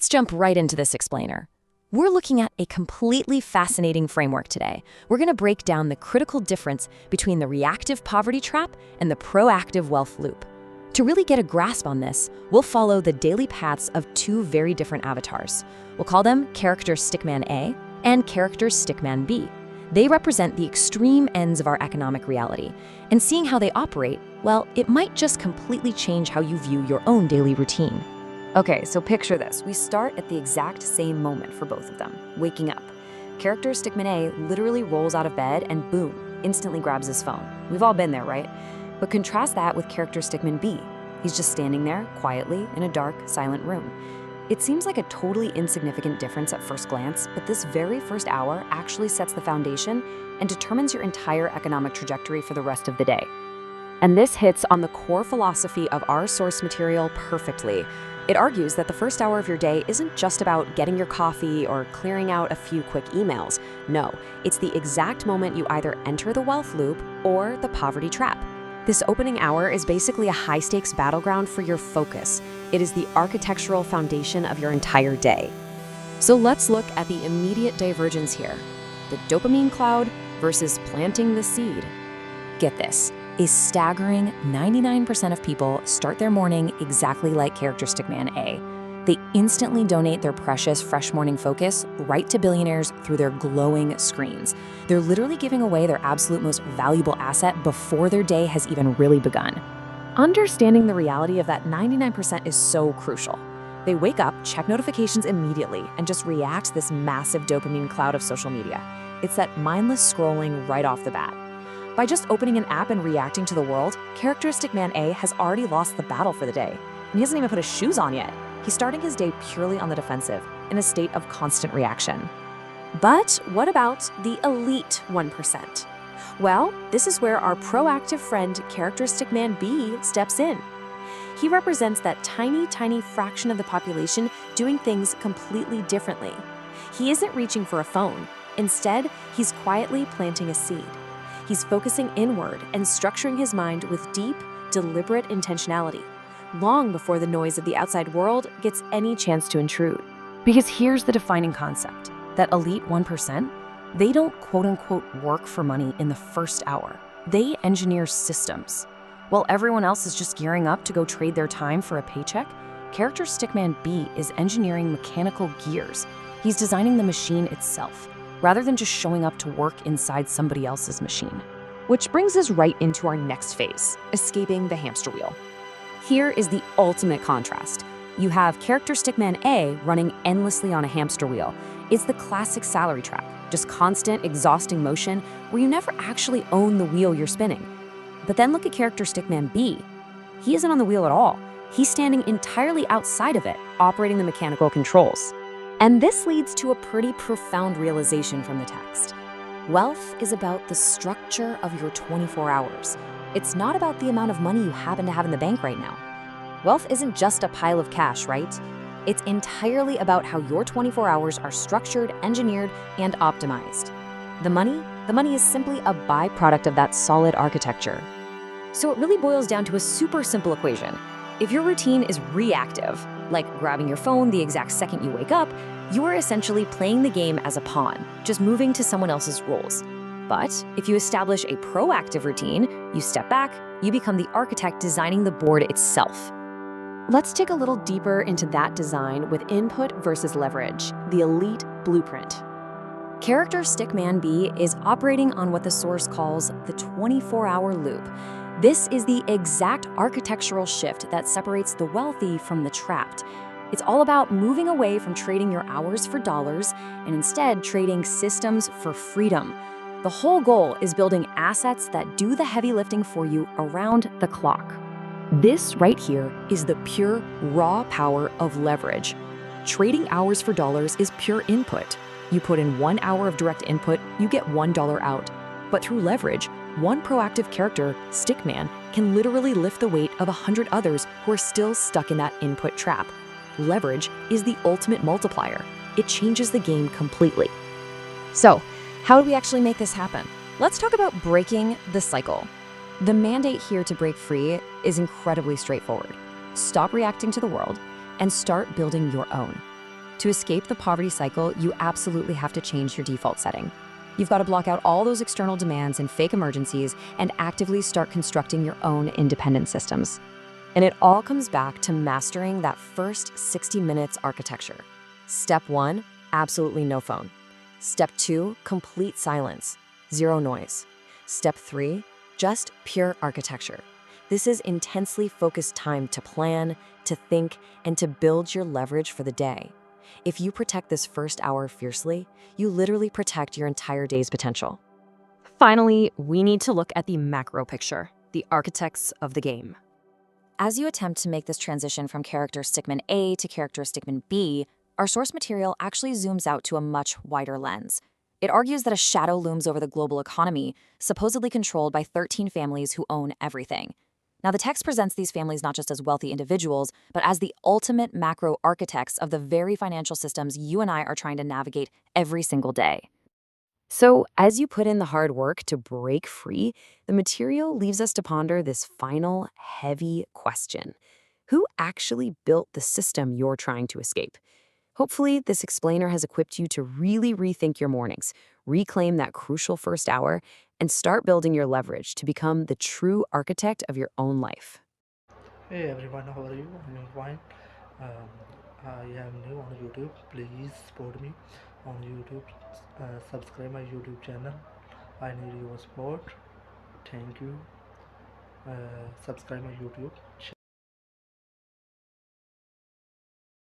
Let's jump right into this explainer. We're looking at a completely fascinating framework today. We're going to break down the critical difference between the reactive poverty trap and the proactive wealth loop. To really get a grasp on this, we'll follow the daily paths of two very different avatars. We'll call them character Stickman A and character Stickman B. They represent the extreme ends of our economic reality, and seeing how they operate, well, it might just completely change how you view your own daily routine. Okay, so picture this. We start at the exact same moment for both of them, waking up. Character Stickman A literally rolls out of bed and boom, instantly grabs his phone. We've all been there, right? But contrast that with character Stickman B. He's just standing there, quietly, in a dark, silent room. It seems like a totally insignificant difference at first glance, but this very first hour actually sets the foundation and determines your entire economic trajectory for the rest of the day. And this hits on the core philosophy of our source material perfectly. It argues that the first hour of your day isn't just about getting your coffee or clearing out a few quick emails. No, it's the exact moment you either enter the wealth loop or the poverty trap. This opening hour is basically a high-stakes battleground for your focus. It is the architectural foundation of your entire day. So let's look at the immediate divergence here. The dopamine cloud versus planting the seed. Get this. A staggering 99% of people start their morning exactly like character Stickman A. They instantly donate their precious fresh morning focus right to Billionaires through their glowing screens. They're literally giving away their absolute most valuable asset before their day has even really begun. Understanding the reality of that 99% is so crucial. They wake up, check notifications immediately, and just react to this massive dopamine cloud of social media. It's that mindless scrolling right off the bat. By just opening an app and reacting to the world, character Stickman A has already lost the battle for the day. And he hasn't even put his shoes on yet. He's starting his day purely on the defensive, in a state of constant reaction. But what about the elite 1%? Well, this is where our proactive friend, character Stickman B, steps in. He represents that tiny fraction of the population doing things completely differently. He isn't reaching for a phone. Instead, he's quietly planting a seed. He's focusing inward and structuring his mind with deep, deliberate intentionality, long before the noise of the outside world gets any chance to intrude. Because here's the defining concept, that elite 1%, they don't quote-unquote work for money in the first hour. They engineer systems. While everyone else is just gearing up to go trade their time for a paycheck, character Stickman B is engineering mechanical gears. He's designing the machine itself, rather than just showing up to work inside somebody else's machine. Which brings us right into our next phase, escaping the hamster wheel. Here is the ultimate contrast. You have character Stickman A running endlessly on a hamster wheel. It's the classic salary trap, just constant, exhausting motion where you never actually own the wheel you're spinning. But then look at character Stickman B. He isn't on the wheel at all. He's standing entirely outside of it, operating the mechanical controls. And this leads to a pretty profound realization from the text. Wealth is about the structure of your 24 hours. It's not about the amount of money you happen to have in the bank right now. Wealth isn't just a pile of cash, right? It's entirely about how your 24 hours are structured, engineered, and optimized. The money is simply a byproduct of that solid architecture. So it really boils down to a super simple equation. If your routine is reactive, like grabbing your phone the exact second you wake up, you are essentially playing the game as a pawn, just moving to someone else's rules. But if you establish a proactive routine, you step back, you become the architect designing the board itself. Let's dig a little deeper into that design with input versus leverage, the elite blueprint. Character Stickman B is operating on what the source calls the 24-hour loop. This is the exact architectural shift that separates the wealthy from the trapped. It's all about moving away from trading your hours for dollars and instead trading systems for freedom. The whole goal is building assets that do the heavy lifting for you around the clock. This right here is the pure, raw power of leverage. Trading hours for dollars is pure input. You put in 1 hour of direct input, you get $1 out. But through leverage, one proactive character, Stickman, can literally lift the weight of 100 others who are still stuck in that input trap. Leverage is the ultimate multiplier. It changes the game completely. So, how do we actually make this happen? Let's talk about breaking the cycle. The mandate here to break free is incredibly straightforward. Stop reacting to the world and start building your own. To escape the poverty cycle, you absolutely have to change your default setting. You've got to block out all those external demands and fake emergencies and actively start constructing your own independent systems. And it all comes back to mastering that first 60 minutes architecture. Step 1, absolutely no phone. Step 2, complete silence, zero noise. Step 3, just pure architecture. This is intensely focused time to plan, to think, and to build your leverage for the day. If you protect this first hour fiercely, you literally protect your entire day's potential. Finally, we need to look at the macro picture, the architects of the game. As you attempt to make this transition from character Stickman A to character Stickman B, our source material actually zooms out to a much wider lens. It argues that a shadow looms over the global economy, supposedly controlled by 13 families who own everything. Now, the text presents these families not just as wealthy individuals, but as the ultimate macro architects of the very financial systems you and I are trying to navigate every single day. So, as you put in the hard work to break free, the material leaves us to ponder this final, heavy question. Who actually built the system you're trying to escape? Hopefully, this explainer has equipped you to really rethink your mornings, reclaim that crucial first hour, and start building your leverage to become the true architect of your own life. Hey everyone, how are you? I'm fine. Um, I am new on YouTube. Please support me on YouTube. Subscribe my YouTube channel. I need your support. Thank you. Subscribe my YouTube.